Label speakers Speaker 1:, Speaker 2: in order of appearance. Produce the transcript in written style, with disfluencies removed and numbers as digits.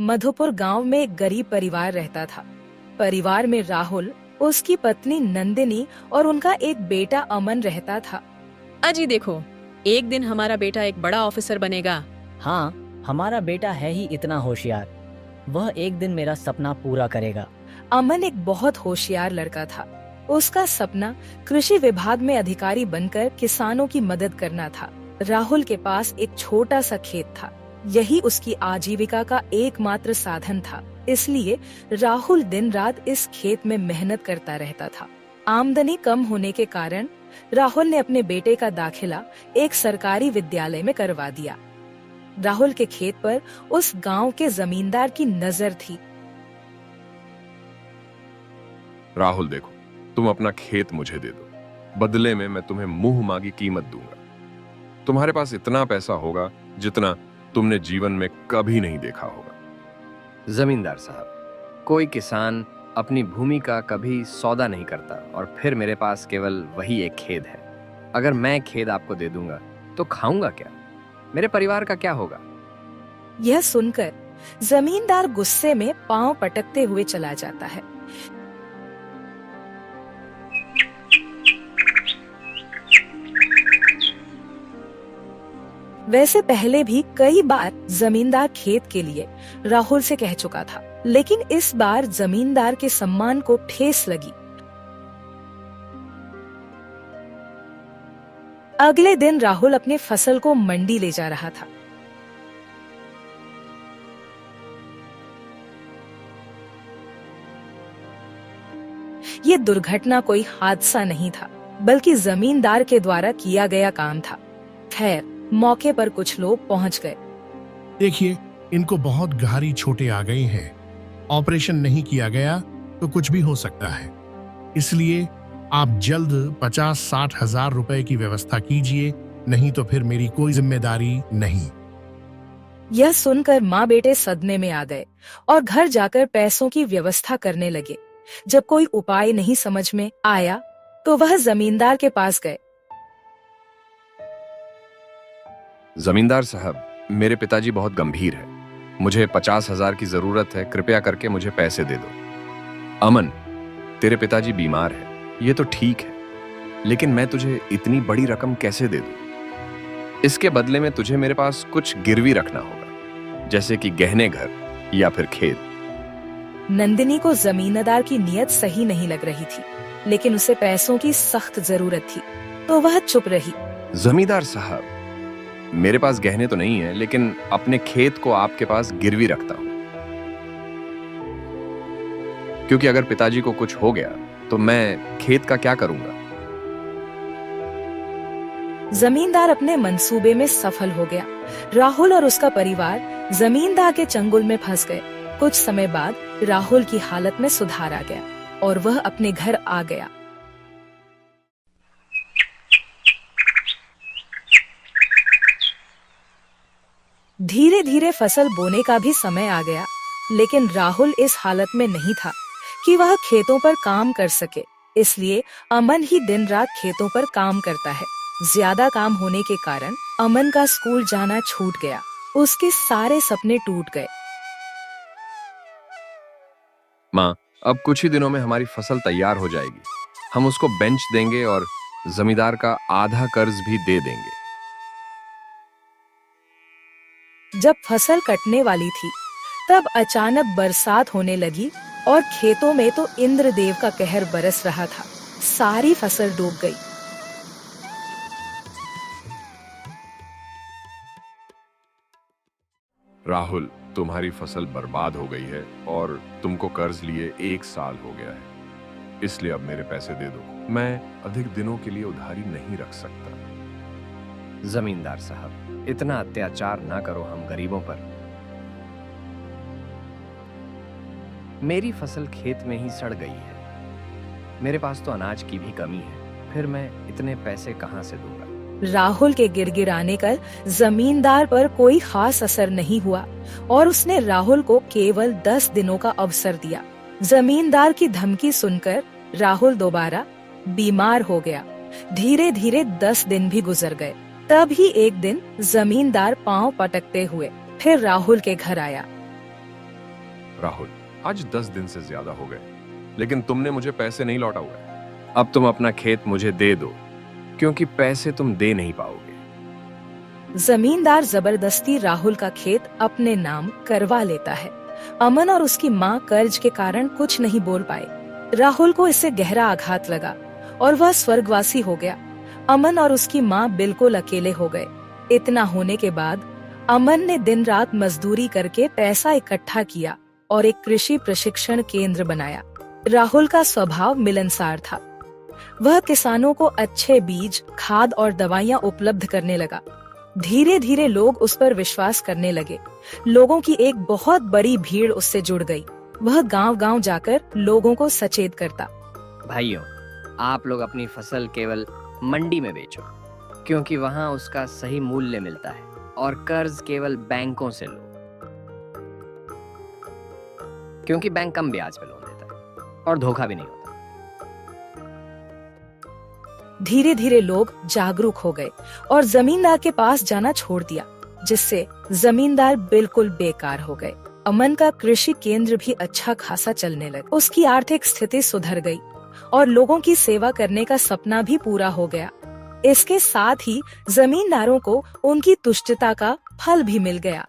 Speaker 1: मधुपुर गांव में एक गरीब परिवार रहता था। परिवार में राहुल, उसकी पत्नी नंदिनी और उनका एक बेटा अमन रहता था।
Speaker 2: अजी देखो, एक दिन हमारा बेटा एक बड़ा ऑफिसर बनेगा।
Speaker 3: हाँ, हमारा बेटा है ही इतना होशियार। वह एक दिन मेरा सपना पूरा करेगा।
Speaker 1: अमन एक बहुत होशियार लड़का था। उसका सपना कृषि विभाग में अधिकारी बनकर किसानों की मदद करना था। राहुल के पास एक छोटा सा खेत था। यही उसकी आजीविका का एकमात्र साधन था। इसलिए राहुल दिन रात इस खेत में मेहनत करता रहता था। आमदनी कम होने के कारण राहुल ने अपने बेटे का दाखिला एक सरकारी विद्यालय में करवा दिया। राहुल के खेत पर उस गांव के जमींदार की नजर थी।
Speaker 4: राहुल देखो, तुम अपना खेत मुझे दे दो, बदले में मैं तुम्हें मुंह मांगी कीमत दूंगा। तुम्हारे पास इतना पैसा होगा जितना तुमने जीवन में कभी नहीं देखा होगा।
Speaker 5: जमींदार साहब, कोई किसान अपनी भूमि का कभी सौदा नहीं करता और फिर मेरे पास केवल वही एक खेत है। अगर मैं खेत आपको दे दूंगा तो खाऊंगा क्या? मेरे परिवार का क्या होगा?
Speaker 1: यह सुनकर जमींदार गुस्से में पांव पटकते हुए चला जाता है। वैसे पहले भी कई बार जमींदार खेत के लिए राहुल से कह चुका था, लेकिन इस बार जमींदार के सम्मान को ठेस लगी। अगले दिन राहुल अपने फसल को मंडी ले जा रहा था। ये दुर्घटना कोई हादसा नहीं था, बल्कि जमींदार के द्वारा किया गया काम था। खैर, मौके पर कुछ लोग पहुंच गए।
Speaker 6: देखिए, इनको बहुत गहरी चोटें आ गई हैं। ऑपरेशन नहीं किया गया तो कुछ भी हो सकता है। इसलिए आप जल्द 50-60 हजार रुपए की व्यवस्था कीजिए, नहीं तो फिर मेरी कोई जिम्मेदारी नहीं।
Speaker 1: यह सुनकर माँ बेटे सदमे में आ गए और घर जाकर पैसों की व्यवस्था करने लगे। जब कोई उपाय नहीं समझ में आया तो वह जमींदार के पास गए।
Speaker 4: जमींदार साहब, मेरे पिताजी बहुत गंभीर है। मुझे 50,000 की जरूरत है, कृपया करके मुझे पैसे दे दो। अमन, तेरे पिताजी बीमार है, ये तो ठीक है, लेकिन मैं तुझे इतनी बड़ी रकम कैसे दे दूं? इसके बदले में तुझे मेरे पास कुछ गिरवी रखना होगा, जैसे कि गहने, घर या फिर खेत।
Speaker 1: नंदिनी को जमींदार की नीयत सही नहीं लग रही थी, लेकिन उसे पैसों की सख्त जरूरत थी, तो वह चुप रही।
Speaker 4: जमींदार साहब, मेरे पास गहने तो नहीं है, लेकिन अपने खेत को आपके पास गिरवी रखता हूं, क्योंकि अगर पिताजी को कुछ हो गया तो मैं खेत का क्या करूंगा?
Speaker 1: जमींदार अपने मंसूबे में सफल हो गया। राहुल और उसका परिवार जमींदार के चंगुल में फंस गए। कुछ समय बाद राहुल की हालत में सुधार आ गया और वह अपने घर आ गया। धीरे धीरे फसल बोने का भी समय आ गया, लेकिन राहुल इस हालत में नहीं था कि वह खेतों पर काम कर सके। इसलिए अमन ही दिन रात खेतों पर काम करता है। ज्यादा काम होने के कारण अमन का स्कूल जाना छूट गया। उसके सारे सपने टूट गए।
Speaker 4: माँ, अब कुछ ही दिनों में हमारी फसल तैयार हो जाएगी। हम उसको बेंच देंगे और जमींदार का आधा कर्ज भी दे देंगे।
Speaker 1: जब फसल कटने वाली थी, तब अचानक बरसात होने लगी और खेतों में तो इंद्रदेव का कहर बरस रहा था। सारी फसल डूब गई।
Speaker 4: राहुल, तुम्हारी फसल बर्बाद हो गई है और तुमको कर्ज लिए 1 साल हो गया है। इसलिए अब मेरे पैसे दे दो। मैं अधिक दिनों के लिए उधारी नहीं रख सकता।
Speaker 5: जमींदार साहब, इतना अत्याचार ना करो हम गरीबों पर। मेरी फसल खेत में ही सड़ गई है। मेरे पास तो अनाज की भी कमी है, फिर मैं इतने पैसे कहां से दूंगा?
Speaker 1: राहुल के गिड़गिड़ाने का जमींदार पर कोई खास असर नहीं हुआ और उसने राहुल को केवल 10 दिनों का अवसर दिया। जमींदार की धमकी सुनकर राहुल दोबारा बीमार हो गया। धीरे धीरे 10 दिन भी गुजर गए। तब ही एक दिन जमींदार पांव पटकते हुए फिर राहुल के घर आया।
Speaker 4: राहुल, आज 10 दिन से ज्यादा हो गए, लेकिन तुमने मुझे पैसे नहीं लौटा हुए। अब तुम अपना खेत मुझे दे दो, क्योंकि पैसे तुम दे नहीं पाओगे।
Speaker 1: जमींदार जबरदस्ती राहुल का खेत अपने नाम करवा लेता है। अमन और उसकी माँ कर्ज के कारण कुछ नहीं बोल पाए। राहुल को इससे गहरा आघात लगा और वह स्वर्गवासी हो गया। अमन और उसकी माँ बिल्कुल अकेले हो गए। इतना होने के बाद अमन ने दिन रात मजदूरी करके पैसा इकट्ठा किया और एक कृषि प्रशिक्षण केंद्र बनाया। राहुल का स्वभाव मिलनसार था। वह किसानों को अच्छे बीज, खाद और दवाइयाँ उपलब्ध करने लगा। धीरे धीरे लोग उस पर विश्वास करने लगे। लोगों की एक बहुत बड़ी भीड़ उससे जुड़ गई। वह गांव-गांव जाकर लोगों को सचेत करता।
Speaker 5: भाइयों, आप लोग अपनी फसल केवल मंडी में बेचो, क्योंकि वहां उसका सही मूल्य मिलता है, और कर्ज केवल बैंकों से लो, क्योंकि बैंक कम ब्याज पे लोन देता है और धोखा भी नहीं होता।
Speaker 1: धीरे धीरे लोग जागरूक हो गए और जमींदार के पास जाना छोड़ दिया, जिससे जमींदार बिल्कुल बेकार हो गए। अमन का कृषि केंद्र भी अच्छा खासा चलने लगा। उसकी आर्थिक स्थिति सुधर गई और लोगों की सेवा करने का सपना भी पूरा हो गया। इसके साथ ही जमींदारों को उनकी तुष्टता का फल भी मिल गया।